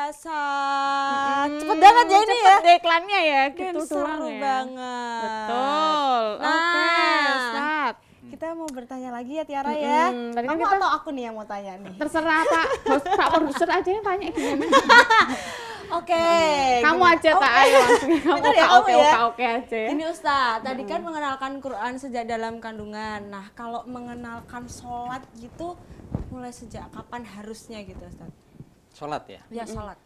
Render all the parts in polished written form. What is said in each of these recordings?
Cepet banget ya ini ya. Cepet iklannya ya, gitu Seru doang ya. banget. Betul. Oke, Ustaz. Kita mau bertanya lagi ya Tiara ya. Tadi kan Kamu kita atau aku nih yang mau tanya nih? terserah Pak produser aja yang tanya gimana. Oke. Kamu aja tak ayo langsung. Kamu Bentar ya, kamu ya. oke aja ya. Ini Ustaz, tadi kan mengenalkan Quran sejak dalam kandungan. Nah, kalau mengenalkan sholat gitu, mulai sejak kapan harusnya gitu Ustaz? Sholat ya? Ya, sholat.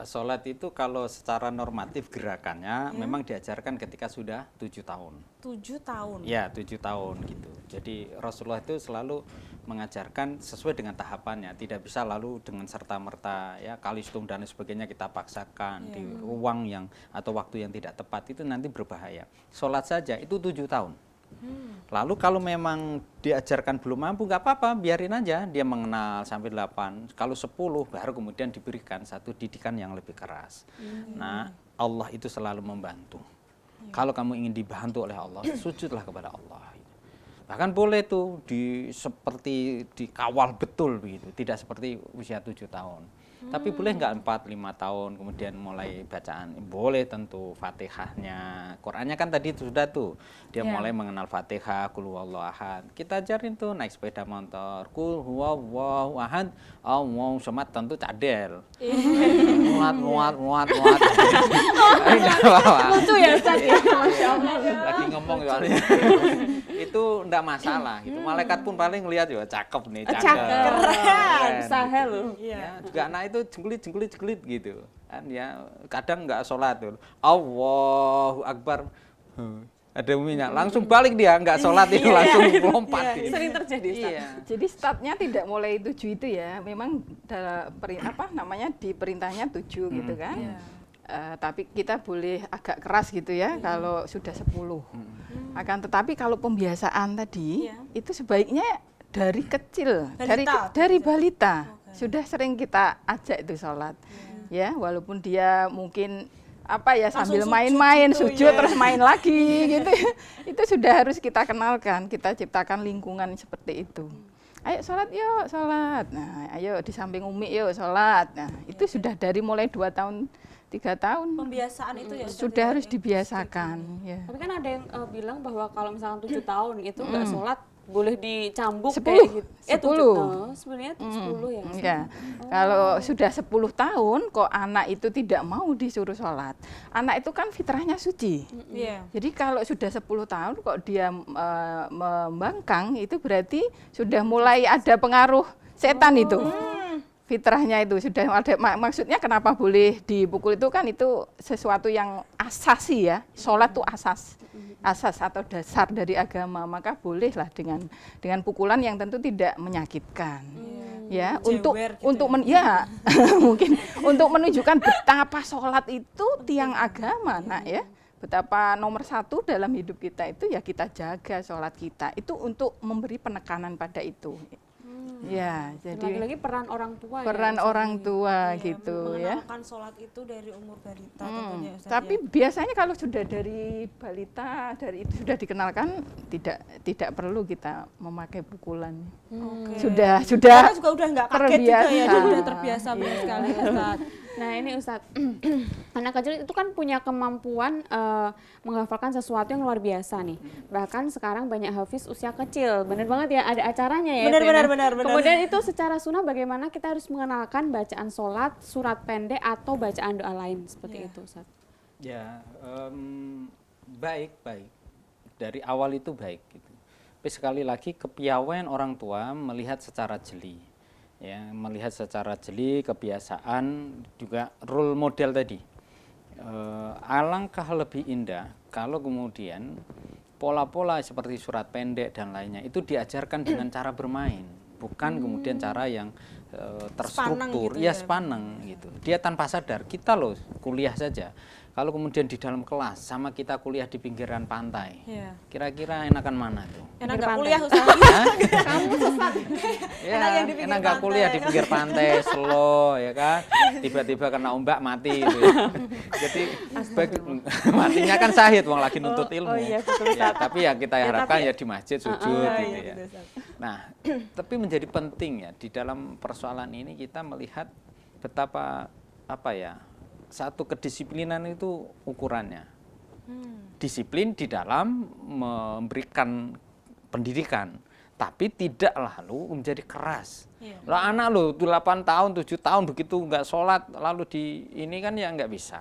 Sholat itu kalau secara normatif gerakannya memang diajarkan ketika sudah 7 tahun. 7 tahun? Ya, 7 tahun gitu. Jadi Rasulullah itu selalu mengajarkan sesuai dengan tahapannya. Tidak bisa lalu dengan serta-merta ya kalistung dan sebagainya kita paksakan di ruang yang atau waktu yang tidak tepat, itu nanti berbahaya. Sholat saja itu 7 tahun. Lalu kalau memang diajarkan belum mampu, nggak apa-apa, biarin aja dia mengenal sampai 8. Kalau 10 baru kemudian diberikan satu didikan yang lebih keras. Nah, Allah itu selalu membantu. Kalau kamu ingin dibantu oleh Allah, sujudlah kepada Allah. Bahkan boleh tuh seperti dikawal betul begitu, tidak seperti usia 7 tahun. Tapi boleh nggak 4-5 tahun kemudian mulai bacaan? Boleh tentu, Fatihahnya. Qurannya kan tadi sudah tuh. Dia mulai mengenal Fatihah, Qul huwallahu ahad. Kita ajarin tuh naik sepeda motor. Qul huwallahu ahad, Allahu samad, tentu cadel. Muat. Lucu ya Ustaz ya. Masya Allah. Lagi ngomong soalnya. Itu enggak masalah gitu. Malaikat pun paling ngelihat ya cakep nih, Cakep. Keren. Sahel loh. Ya, juga anak itu jengklit gitu. Kan ya kadang enggak sholat tuh. Allahu Akbar. Ada minyak, langsung balik dia, enggak sholat itu langsung lompat. Gitu. Sering terjadi Ustaz. Iya. Jadi startnya tidak mulai 7 itu ya, memang di perintahnya 7 gitu kan. Tapi kita boleh agak keras gitu ya kalau sudah 10. Akan tetapi kalau pembiasaan tadi itu sebaiknya dari kecil, dari balita. Sudah sering kita ajak itu sholat. Ya, walaupun dia mungkin sambil main-main sujud terus main lagi gitu. Itu sudah harus kita kenalkan, kita ciptakan lingkungan seperti itu. Ayo sholat yuk, sholat. Nah, ayo di samping Umi yuk sholat. Nah, itu sudah dari mulai 2 tahun 3 tahun. Pembiasaan itu ya sudah harus dibiasakan. Ya. Tapi kan ada yang bilang bahwa kalau misalkan 7 tahun itu nggak sholat boleh dicambuk 10. kayak gitu. 10. Sebenarnya 10 ya. Ya. Kalau sudah 10 tahun kok anak itu tidak mau disuruh sholat. Anak itu kan fitrahnya suci. Jadi kalau sudah 10 tahun kok dia membangkang, itu berarti sudah mulai ada pengaruh setan itu. Fitrahnya itu sudah ada, maksudnya kenapa boleh dipukul itu kan itu sesuatu yang asasi ya. Sholat itu asas atau dasar dari agama, maka bolehlah dengan pukulan yang tentu tidak menyakitkan. Ya, mungkin untuk menunjukkan betapa sholat itu tiang agama, nak ya. Betapa nomor 1 dalam hidup kita itu ya kita jaga sholat kita. Itu untuk memberi penekanan pada itu. Ya, jadi lagi-lagi peran orang tua. Orang tua gitu ya. Mengenalkan sholat itu dari umur balita tentunya Ustaz. Tapi biasanya kalau sudah dari balita, dari itu sudah dikenalkan, tidak perlu kita memakai pukulan. Sudah Karena juga udah nggak kaget juga ya, terbiasa. dia udah terbiasa benar sekali Ustaz. Nah ini Ustadz, anak kecil itu kan punya kemampuan menghafalkan sesuatu yang luar biasa nih. Bahkan sekarang banyak hafiz usia kecil, bener banget ya, ada acaranya ya. Benar. Kemudian itu secara sunnah bagaimana kita harus mengenalkan bacaan sholat, surat pendek atau bacaan doa lain seperti itu Ustadz? Ya, baik. Dari awal itu baik gitu. Tapi sekali lagi kepiawaian orang tua melihat secara jeli. Ya, melihat secara jeli kebiasaan juga role model tadi. Alangkah lebih indah kalau kemudian pola-pola seperti surat pendek dan lainnya itu diajarkan dengan cara bermain, bukan kemudian cara yang terstruktur, sepaneng gitu. Dia tanpa sadar, kita loh kuliah saja. Kalau kemudian di dalam kelas sama kita kuliah di pinggiran pantai, kira-kira enakan mana tuh? Enak nggak kuliah Ustaz? Kamu sesat. Enak nggak kuliah di pinggir pantai, slow ya kan? Tiba-tiba kena ombak mati gitu ya. Jadi matinya kan syahid, wong lagi nuntut ilmu. Tapi ya kita harapkan ya di masjid sujud gitu ya. Nah, tapi menjadi penting ya di dalam persoalan ini kita melihat betapa apa ya, satu kedisiplinan itu ukurannya. Disiplin di dalam memberikan pendidikan, tapi tidak lalu menjadi keras. Lah anak lo 8 tahun, 7 tahun begitu nggak sholat, lalu di ini kan ya nggak bisa.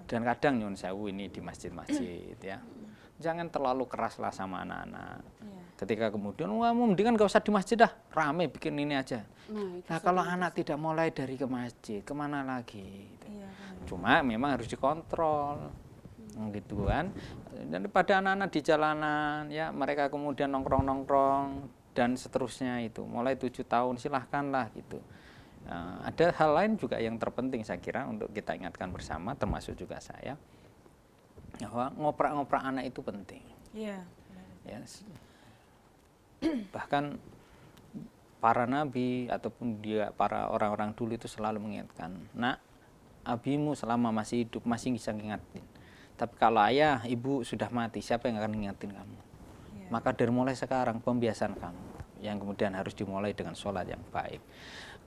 Dan kadang nyun sewu ini di masjid-masjid ya, jangan terlalu keras lah sama anak-anak. Ketika kemudian, wah mendingan nggak usah di masjid dah, rame bikin ini aja. Nah kalau anak tidak mulai dari ke masjid, kemana lagi? Cuma memang harus dikontrol. Gitu kan, dan pada anak-anak di jalanan ya, mereka kemudian nongkrong-nongkrong dan seterusnya itu mulai 7 tahun silahkanlah gitu. Ada hal lain juga yang terpenting saya kira untuk kita ingatkan bersama, termasuk juga saya, bahwa ngoprak-ngoprak anak itu penting. Ya, bahkan para nabi ataupun para orang-orang dulu itu selalu mengingatkan, nak, abimu selama masih hidup masih bisa ngingatin. Tapi kalau ayah, ibu sudah mati, siapa yang akan ngingetin kamu? Maka dari mulai sekarang pembiasaan kamu, yang kemudian harus dimulai dengan sholat yang baik.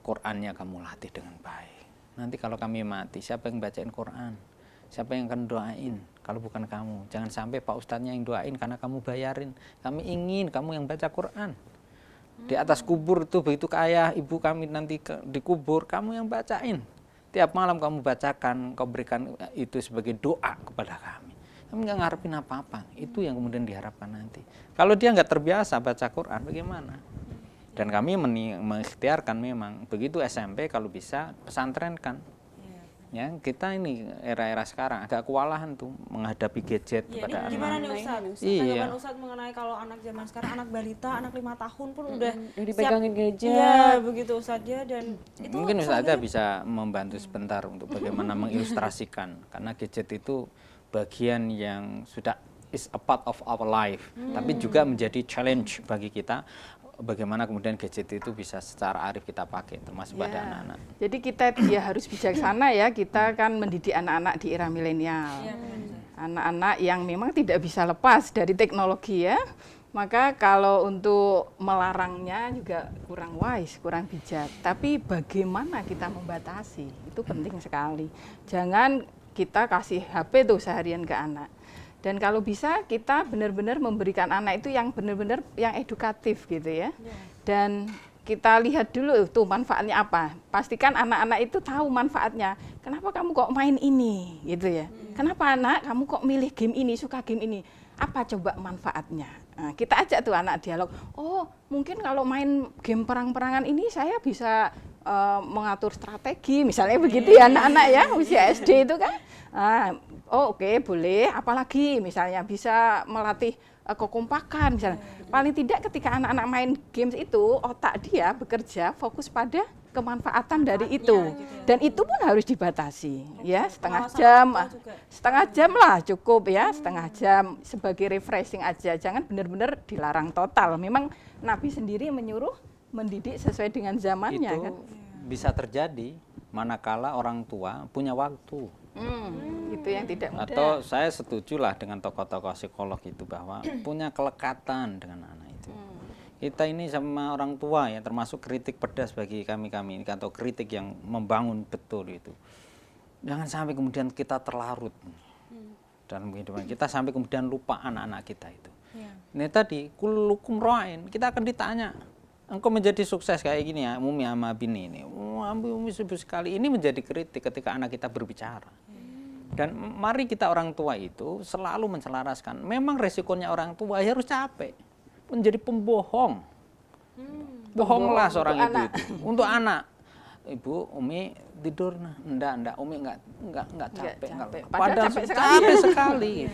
Qur'annya kamu latih dengan baik. Nanti kalau kami mati, siapa yang bacain Qur'an? Siapa yang akan doain? Kalau bukan kamu. Jangan sampai Pak Ustadznya yang doain karena kamu bayarin. Kami ingin kamu yang baca Qur'an. Di atas kubur itu, begitu ke ayah, ibu kami nanti dikubur, kamu yang bacain. Tiap malam kamu bacakan, kau berikan itu sebagai doa kepada kami. Kami nggak ngarepin apa-apa. Itu yang kemudian diharapkan nanti. Kalau dia nggak terbiasa baca Quran, bagaimana? Dan kami mengikhtiarkan memang begitu SMP kalau bisa pesantrenkan. Ya, kita ini era-era sekarang agak kewalahan tuh menghadapi gadget pada anak. Gimana nih Ustadz? Tanggapan Ustadz mengenai kalau anak zaman sekarang, anak balita, anak 5 tahun pun udah dipegangin gadget. Iya, begitu Ustadz ya, dan itu mungkin Ustadz bisa membantu sebentar untuk bagaimana mengilustrasikan, karena gadget itu bagian yang sudah is a part of our life, tapi juga menjadi challenge bagi kita. Bagaimana kemudian gadget itu bisa secara arif kita pakai, termasuk pada anak-anak. Jadi kita harus bijaksana ya, kita kan mendidik anak-anak di era milenial. Anak-anak yang memang tidak bisa lepas dari teknologi ya. Maka kalau untuk melarangnya juga kurang wise, kurang bijak. Tapi bagaimana kita membatasi, itu penting sekali. Jangan kita kasih HP tuh seharian ke anak. Dan kalau bisa kita benar-benar memberikan anak itu yang benar-benar yang edukatif gitu ya. Dan kita lihat dulu tuh manfaatnya apa. Pastikan anak-anak itu tahu manfaatnya. Kenapa kamu kok main ini gitu ya. Kenapa anak kamu kok milih game ini, suka game ini. Apa coba manfaatnya. Nah, kita ajak tuh anak dialog. Oh mungkin kalau main game perang-perangan ini saya bisa mengatur strategi. Misalnya begitu ya anak-anak ya usia SD itu kan. Oke, boleh. Apalagi misalnya bisa melatih kekompakan misalnya. Paling tidak ketika anak-anak main games itu otak dia bekerja fokus pada kemanfaatan dari itu. Gitu ya. Dan itu pun harus dibatasi ya, setengah jam lah cukup ya, setengah jam sebagai refreshing aja. Jangan benar-benar dilarang total. Memang Nabi sendiri menyuruh mendidik sesuai dengan zamannya itu kan. Bisa terjadi manakala orang tua punya waktu. Itu yang tidak mudah. Atau saya setujulah dengan tokoh-tokoh psikolog itu bahwa punya kelekatan dengan anak itu. Kita ini sama orang tua ya, termasuk kritik pedas bagi kami ini atau kritik yang membangun betul itu. Jangan sampai kemudian kita terlarut dalam kehidupan kita sampai kemudian lupa anak-anak kita itu. Ini tadi kullukum ra'in, kita akan ditanya. Engkau menjadi sukses kayak gini ya, Umi sama Bini ini. Umi sibuk sekali. Ini menjadi kritik ketika anak kita berbicara. Dan mari kita orang tua itu selalu menselaraskan. Memang resikonya orang tua harus capek. Menjadi pembohong. Bohonglah seorang ibu itu. Untuk anak. Ibu, Umi tidur. Enggak. Umi enggak capek. Padahal capek sekali.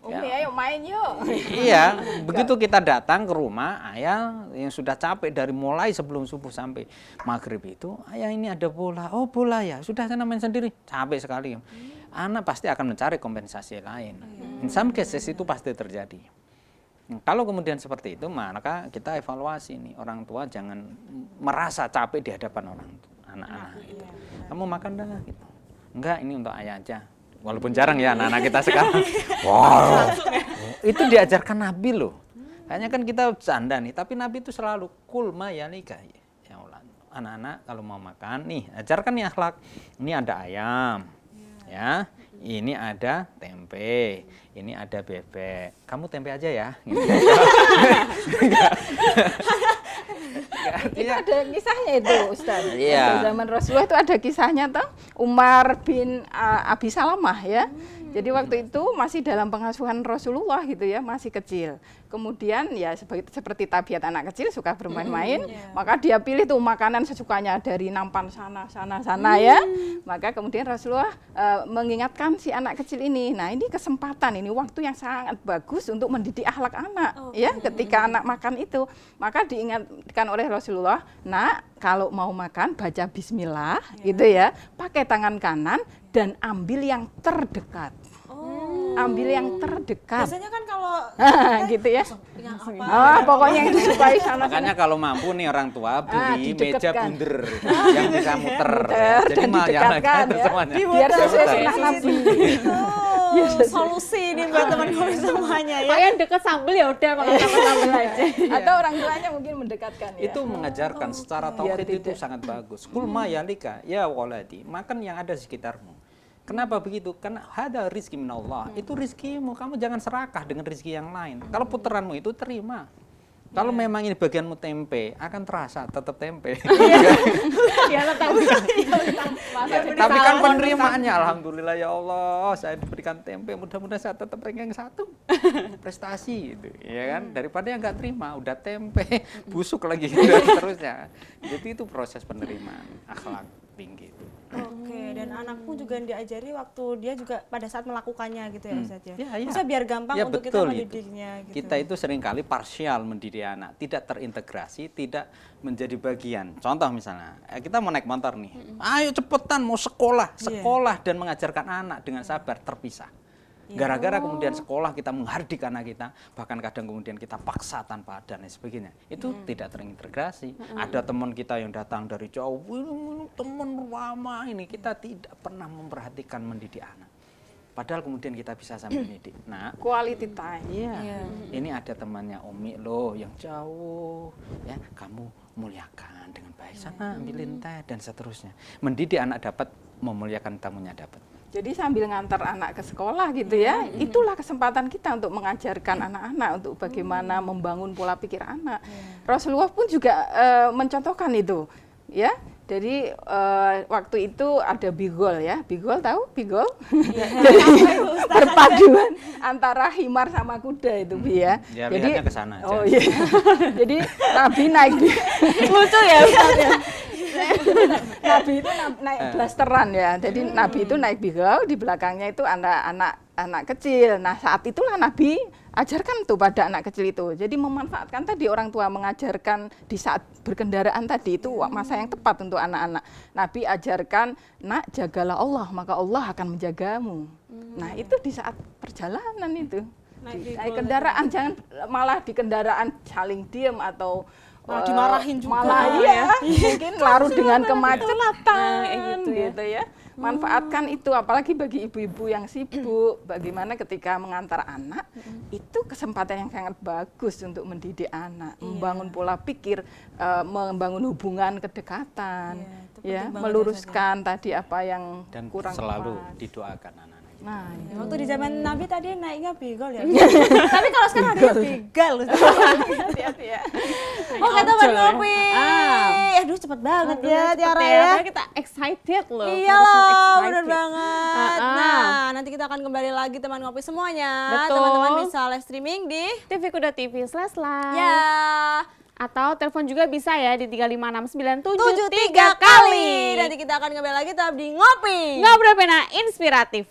Umi ayo main yuk. Iya, begitu kita datang ke rumah ayah yang sudah capek dari mulai sebelum subuh sampai maghrib itu, ayah ini ada bola, oh bola ya, sudah sana main sendiri, capek sekali. Anak pasti akan mencari kompensasi lain. In some cases itu pasti terjadi. Kalau kemudian seperti itu, maka kita evaluasi nih, orang tua jangan merasa capek di hadapan anak-anak itu. Kamu makan dah gitu. Enggak, ini untuk ayah aja. Walaupun jarang ya anak-anak kita sekarang. Wow. Itu diajarkan Nabi loh. Kayaknya kan kita bercanda nih, tapi Nabi itu selalu kul ma yalika. Ya Allah. anak-anak kalau mau makan, nih ajarkan nih akhlak. Ini ada ayam, ya. Ini ada tempe, ini ada bebek. Kamu tempe aja ya. Gitu. Itu ada kisahnya itu, Ustaz. Iya. Pada zaman Rasulullah itu ada kisahnya toh, Umar bin Abi Salamah ya. Jadi waktu itu masih dalam pengasuhan Rasulullah gitu ya, masih kecil. Kemudian ya seperti tabiat anak kecil suka bermain-main, maka dia pilih tuh makanan sesukanya dari nampan sana ya. Maka kemudian Rasulullah mengingatkan si anak kecil ini, nah ini kesempatan, ini waktu yang sangat bagus untuk mendidik akhlak anak ya. Ketika anak makan itu, maka diingatkan oleh Rasulullah, nak kalau mau makan baca bismillah gitu ya, pakai tangan kanan dan ambil yang terdekat. Ambil yang terdekat. Biasanya kan kalau gitu ya. yang apa? Pokoknya yang disukai sana. Makanya kalau mampu nih orang tua beli meja didekatkan. bunder yang bisa muter. Jadi dan mah ya didekatkan ya. semuanya. Biar sesuai sunnah Nabi. Solusi ini buat teman kami semuanya ya. Pokoknya deket sambel ya udah makan sama sambel aja. Atau orang tuanya mungkin mendekatkan ya. Itu mengajarkan secara biar tauhid itu tidak. sangat bagus. Kul ma yalika ya waladi, makan yang ada di sekitarmu. Kenapa begitu? Karena ada rizki minallah. Itu rizkimu, kamu jangan serakah dengan rizki yang lain. Kalau puteranmu itu terima. Kalau memang ini bagianmu tempe, akan terasa tetap tempe. Ya tetap Tapi kan penerimaannya, alhamdulillah ya Allah, saya diberikan tempe, mudah-mudahan saya tetap ranking 1. Prestasi gitu, ya kan? Daripada yang nggak terima, udah tempe, busuk lagi dan seterusnya. Jadi itu proses penerimaan akhlak tinggi itu. Oke, dan anak pun juga diajari waktu dia juga pada saat melakukannya gitu ya Ustaz ya. Ya, ya. Maksudnya biar gampang Ya, untuk kita betul itu. mendidiknya gitu. Kita itu seringkali parsial mendidik anak, tidak terintegrasi, tidak menjadi bagian. Contoh misalnya, kita mau naik motor nih, ayo cepetan mau sekolah dan mengajarkan anak dengan sabar terpisah. Gara-gara kemudian sekolah kita menghardik anak kita, bahkan kadang kemudian kita paksa tanpa ada dan sebagainya. Itu tidak terintegrasi. Ada teman kita yang datang dari jauh, "Ini teman lama ini," kita tidak pernah memperhatikan mendidik anak. Padahal kemudian kita bisa sambil mendidik. Nah, Quality time. iya, ini ada temannya Umi loh yang jauh, ya kamu muliakan dengan baik, sana ambilin teh dan seterusnya. Mendidik anak dapat, memuliakan tamunya dapat. Jadi sambil ngantar anak ke sekolah gitu ya, itulah kesempatan kita untuk mengajarkan anak-anak untuk bagaimana membangun pola pikir anak. Rasulullah pun juga mencontohkan itu, ya. Jadi waktu itu ada bigol ya, bigol tahu bigol? Jadi perpaduan antara himar sama kuda itu Bi ya. Ya, Jadi lihatnya ke sana aja. oh iya. Jadi Nabi naik di Lucu ya Ustaz ya. Nabi itu naik blasteran ya. Jadi Nabi itu naik bigol, di belakangnya itu anak kecil. Nah, saat itulah Nabi ajarkan tuh pada anak kecil itu. Jadi memanfaatkan tadi orang tua mengajarkan di saat berkendaraan tadi itu masa yang tepat untuk anak-anak. Nabi ajarkan, "Nak, jagalah Allah, maka Allah akan menjagamu." Nah, itu di saat perjalanan itu. Naik kendaraan, jangan malah di kendaraan saling diam atau Dimarahin juga. Malah iya, mungkin larut dengan kemacetan gitu ya. Manfaatkan itu, apalagi bagi ibu-ibu yang sibuk, bagaimana ketika mengantar anak, itu kesempatan yang sangat bagus untuk mendidik anak, membangun pola pikir, membangun hubungan kedekatan, itu ya, penting banget meluruskan tadi apa yang Dan kurang selalu pas. didoakan anak-anak. Nah, Ya, waktu di zaman Nabi tadi naiknya begal ya. Tapi kalau sekarang ada begal. hati-hati ya. Oke teman ngopi. Aduh cepet banget ya Tiara ya. Kita excited loh. Iya harus loh, excited. bener banget. Nah, nanti kita akan kembali lagi teman ngopi semuanya. Betul. Teman-teman bisa live streaming di TV Kuda TV /live. ya Atau telepon juga bisa ya di 3569773 73 kali. Nanti kita akan kembali lagi tetap di ngopi. Ngobrol pena inspiratif.